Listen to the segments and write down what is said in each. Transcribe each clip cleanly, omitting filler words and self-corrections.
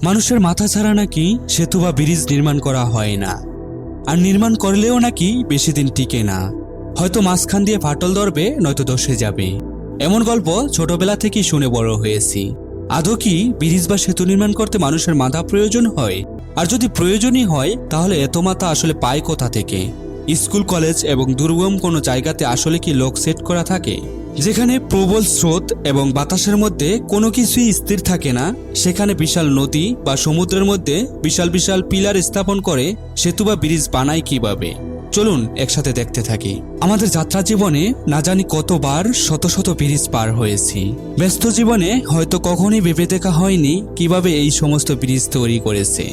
মানুষের মাথা ছাড়া নাকি সেতু বা ব্রিজ নির্মাণ করা হয় না, আর নির্মাণ করলেও নাকি বেশি দিন টিকে না। হয়তো মাঝখান দিয়ে ফাটল ধরবে, নয়তো ধসে যাবে। এমন গল্প ছোটবেলা থেকেই শুনে বড় হয়েছি। আদৌ কি ব্রিজ বা সেতু নির্মাণ করতে মানুষের মাথা প্রয়োজন হয়? আর যদি প্রয়োজনই হয়, তাহলে এত মাথা আসলে পায় কোথা থেকে? স্কুল, কলেজ এবং দুর্গম কোনো জায়গাতে আসলে কি লোক সেট করা থাকে? যেখানে প্রবল স্রোত এবং বাতাসের মধ্যে কোনো কিছুই স্থির থাকে না, সেখানে বিশাল নদী বা সমুদ্রের মধ্যে বিশাল বিশাল পিলার স্থাপন করে সেতু বা ব্রিজ বানায় কিভাবে? চলুন একসাথে দেখতে থাকি। আমাদের যাত্রা জীবনে না জানি কতবার শত শত ব্রিজ পার হয়েছি। ব্যস্ত জীবনে হয়তো কখনোই ভেবে দেখা হয়নি কিভাবে এই সমস্ত ব্রিজ তৈরি করেছে।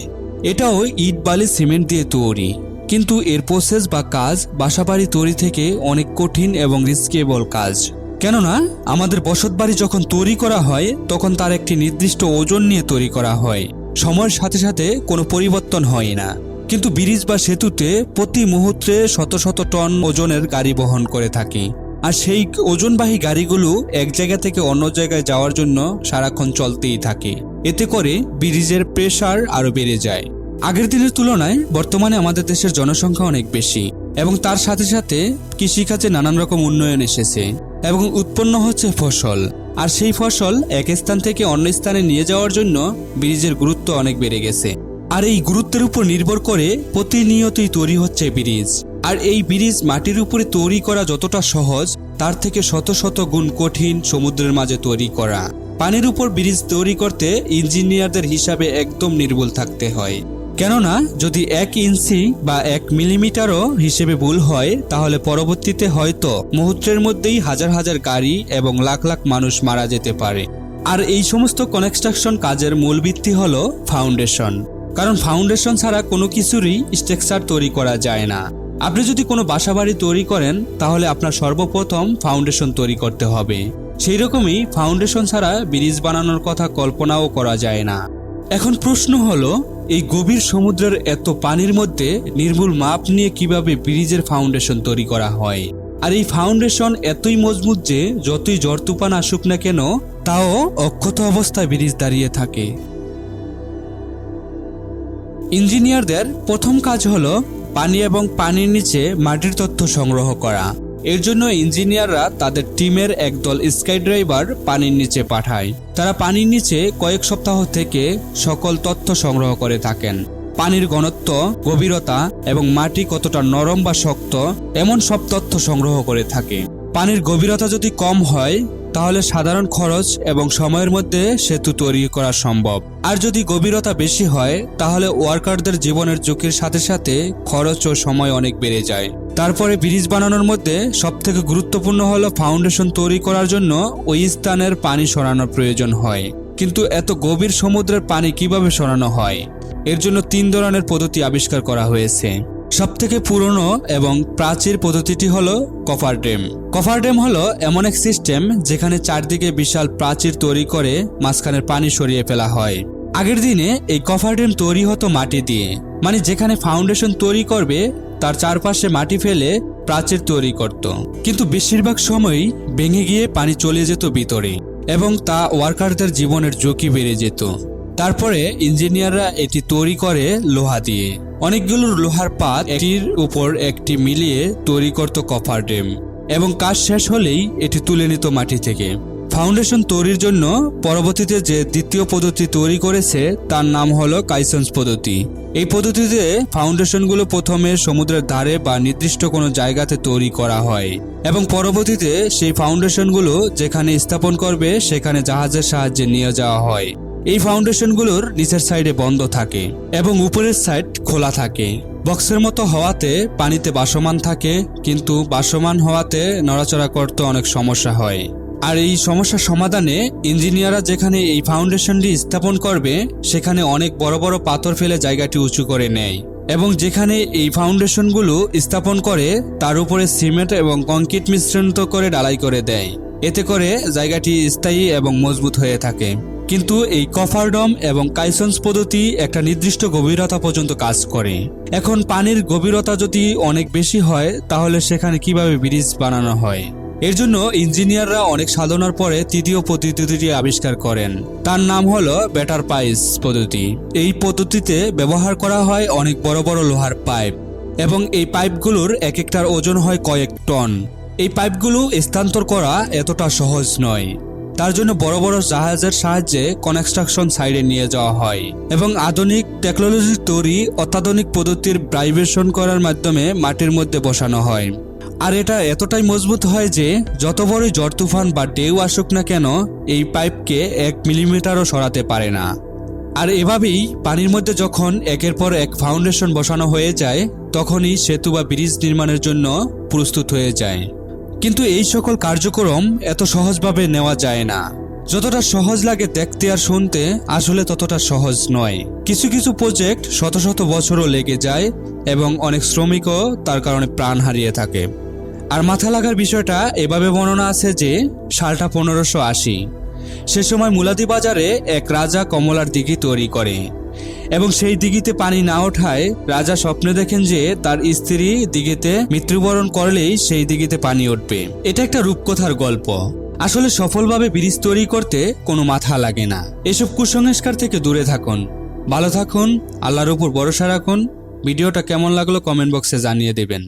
এটাও ইট, বালি, সিমেন্ট দিয়ে তৈরি, কিন্তু এর প্রসেস বা কাজ বাসাবাড়ি তৈরি থেকে অনেক কঠিন এবং রিস্কেবল কাজ। কেননা আমাদের বসতবাড়ি যখন তৈরি করা হয়, তখন তার একটি নির্দিষ্ট ওজন নিয়ে তৈরি করা হয়। সময়ের সাথে সাথে কোনো পরিবর্তন হয় না। কিন্তু ব্রিজ বা সেতুতে প্রতি মুহূর্তে শত শত টন ওজনের গাড়ি বহন করে থাকে, আর সেই ওজনবাহী গাড়িগুলো এক জায়গা থেকে অন্য জায়গায় যাওয়ার জন্য সারাক্ষণ চলতেই থাকে। এতে করে ব্রিজের প্রেসার আরো বেড়ে যায়। আগের দিনের তুলনায় বর্তমানে আমাদের দেশের জনসংখ্যা অনেক বেশি, এবং তার সাথে সাথে কৃষিকাজে নানান রকম উন্নয়ন এসেছে এবং উৎপন্ন হচ্ছে ফসল। আর সেই ফসল এক স্থান থেকে অন্য স্থানে নিয়ে যাওয়ার জন্য ব্রিজের গুরুত্ব অনেক বেড়ে গেছে। আর এই গুরুত্বের উপর নির্ভর করে প্রতিনিয়তই তৈরি হচ্ছে ব্রিজ। আর এই ব্রিজ মাটির উপরে তৈরি করা যতটা সহজ, তার থেকে শত শত গুণ কঠিন সমুদ্রের মাঝে তৈরি করা। পানির উপর ব্রিজ তৈরি করতে ইঞ্জিনিয়ারদের হিসাবে একদম নির্ভুল থাকতে হয়। কেননা যদি 1 ইঞ্চি বা 1 মিলিমিটারও হিসেবে ভুল হয়, তাহলে পরবর্তীতে হয়তো মুহূর্তের মধ্যেই হাজার হাজার গাড়ি এবং লাখ লাখ মানুষ মারা যেতে পারে। আর এই সমস্ত কনস্ট্রাকশন কাজের মূল ভিত্তি হলো ফাউন্ডেশন। কারণ ফাউন্ডেশন ছাড়া কোনো কিছুরই স্ট্রাকচার তৈরি করা যায় না। আপনি যদি কোনো বাসাবাড়ি তৈরি করেন, তাহলে আপনার সর্বপ্রথম ফাউন্ডেশন তৈরি করতে হবে। সেই রকমই ফাউন্ডেশন ছাড়া ব্রিজ বানানোর কথা কল্পনাও করা যায় না। এখন প্রশ্ন হলো, এই গভীর সমুদ্রের এত পানির মধ্যে নির্ভুল মাপ নিয়ে কিভাবে ব্রিজের ফাউন্ডেশন তৈরি করা হয়? আর এই ফাউন্ডেশন এতই মজবুত যে যতই ঝড় তুফান আসুক না কেন, তাও অক্ষত অবস্থায় ব্রিজ দাঁড়িয়ে থাকে। ইঞ্জিনিয়ারদের প্রথম কাজ হলো পানি এবং পানির নিচে মাটির তথ্য সংগ্রহ করা। এর জন্য ইঞ্জিনিয়াররা তাদের টিমের একদল স্কাই ড্রাইভার পানির নিচে পাঠায়। তারা পানির নিচে কয়েক সপ্তাহ থেকে সকল তথ্য সংগ্রহ করে থাকেন। পানির ঘনত্ব, গভীরতা এবং মাটি কতটা নরম বা শক্ত, এমন সব তথ্য সংগ্রহ করে থাকে। পানির গভীরতা যদি কম হয়, তাহলে সাধারণ খরচ এবং সময়ের মধ্যে সেতু তৈরি করা সম্ভব। আর যদি গভীরতা বেশি হয়, তাহলে ওয়ার্কারদের জীবনের ঝুঁকির সাথে সাথে খরচ ও সময় অনেক বেড়ে যায়। তারপরে ব্রিজ বানানোর মধ্যে সবথেকে গুরুত্বপূর্ণ হলো ফাউন্ডেশন তৈরি করার জন্য ওই স্থানের পানি সরানোর প্রয়োজন হয়। কিন্তু এত গভীর সমুদ্রের পানি কিভাবে সরানো হয়? এর জন্য 3 ধরনের পদ্ধতি আবিষ্কার করা হয়েছে। সবথেকে পুরনো এবং প্রাচীন পদ্ধতিটি হলো কফার ড্যাম। কফার ড্যাম হলো এমন এক সিস্টেম যেখানে চারদিকে বিশাল প্রাচীর তৈরি করে মাঝখানের পানি সরিয়ে ফেলা হয়। আগের দিনে এই কফার ড্যাম তৈরি হতো মাটি দিয়ে, মানে যেখানে ফাউন্ডেশন তৈরি করবে তার চারপাশে মাটি ফেলে প্রাচীর তৈরি করত। কিন্তু বেশিরভাগ সময়ই ভেঙে গিয়ে পানি চলে যেত ভিতরে, এবং তা ওয়ার্কারদের জীবনের ঝুঁকি বেড়ে যেত। তারপরে ইঞ্জিনিয়াররা এটি তৈরি করে লোহা দিয়ে। অনেকগুলো লোহার পাত একটির উপর একটি মিলিয়ে তৈরি করত কফার ড্যাম, এবং কাজ শেষ হলেই এটি তুলে নিত মাটি থেকে। ফাউন্ডেশন তৈরির জন্য পরবর্তীতে যে দ্বিতীয় পদ্ধতি তৈরি করেছে তার নাম হলো কাইসন্স পদ্ধতি। এই পদ্ধতিতে ফাউন্ডেশনগুলো প্রথমে সমুদ্রের ধারে বা নির্দিষ্ট কোনো জায়গাতে তৈরি করা হয়, এবং পরবর্তীতে সেই ফাউন্ডেশনগুলো যেখানে স্থাপন করবে সেখানে জাহাজের সাহায্যে নিয়ে যাওয়া হয়। এই ফাউন্ডেশনগুলোর নিচের সাইডে বন্ধ থাকে এবং উপরের সাইড খোলা থাকে। বক্সের মতো হওয়াতে পানিতে ভাসমান থাকে, কিন্তু ভাসমান হওয়াতে নড়াচড়া করতে অনেক সমস্যা হয়। আর এই সমস্যার সমাধানে ইঞ্জিনিয়াররা যেখানে এই ফাউন্ডেশনটি স্থাপন করবে সেখানে অনেক বড় বড় পাথর ফেলে জায়গাটি উঁচু করে নেয়, এবং যেখানে এই ফাউন্ডেশনগুলো স্থাপন করে তার উপরে সিমেন্ট এবং কংক্রিট মিশ্রণ করে ঢালাই করে দেয়। এতে করে জায়গাটি স্থায়ী এবং মজবুত হয়ে থাকে। কিন্তু এই কফার ড্যাম এবং কাইসন্স পদ্ধতি একটা নির্দিষ্ট গভীরতা পর্যন্ত কাজ করে। এখন পানির গভীরতা যদি অনেক বেশি হয়, তাহলে সেখানে কিভাবে ব্রিজ বানানো হয়? এর জন্য ইঞ্জিনিয়াররা অনেক সাধনার পরে তৃতীয় পদ্ধতিটি আবিষ্কার করেন। তার নাম হলো বেটার পাইস পদ্ধতি। এই পদ্ধতিতে ব্যবহার করা হয় অনেক বড় বড় লোহার পাইপ, এবং এই পাইপগুলোর এক একটার ওজন হয় কয়েক টন। এই পাইপগুলো স্থানান্তর করা এতটা সহজ নয়। তার জন্য বড় বড় জাহাজের সাহায্যে কনস্ট্রাকশন সাইডে নিয়ে যাওয়া হয় এবং আধুনিক টেকনোলজির তৈরি অত্যাধুনিক পদ্ধতির ভাইব্রেশন করার মাধ্যমে মাটির মধ্যে বসানো হয়। আর এটা এতটাই মজবুত হয় যে যত বড়ই ঝড় তুফান বা ঢেউ আসুক না কেন, এই পাইপকে 1 মিলিমিটারও সরাতে পারে না। আর এভাবেই পানির মধ্যে যখন একের পর এক ফাউন্ডেশন বসানো হয়ে যায়, তখনই সেতু বা ব্রিজ নির্মাণের জন্য প্রস্তুত হয়ে যায়। কিন্তু এই সকল কার্যক্রম এত সহজভাবে নেওয়া যায় না। যতটা সহজ লাগে দেখতে আর শুনতে, আসলে ততটা সহজ নয়। কিছু কিছু প্রজেক্ট শত শত বছরও লেগে যায় এবং অনেক শ্রমিকও তার কারণে প্রাণ হারিয়ে থাকে। আর মাথা লাগার বিষয়টা এভাবে বর্ণনা আছে যে সালটা 1580। সে সময় মুলাদি বাজারে এক রাজা কমলার দিঘি তৈরি করে, এবং সেই দিঘিতে পানি না ওঠায় রাজা স্বপ্নে দেখেন যে তার স্ত্রী দিঘিতে মৃত্যুবরণ করলেই সেই দিঘিতে পানি উঠবে। এটা একটা রূপকথার গল্প। আসলে সফলভাবে ব্রিজ তৈরি করতে কোনো মাথা লাগে না। এসব কুসংস্কার থেকে দূরে থাকুন, ভালো থাকুন, আল্লাহর উপর ভরসা রাখুন। ভিডিওটা কেমন লাগলো কমেন্ট বক্সে জানিয়ে দেবেন।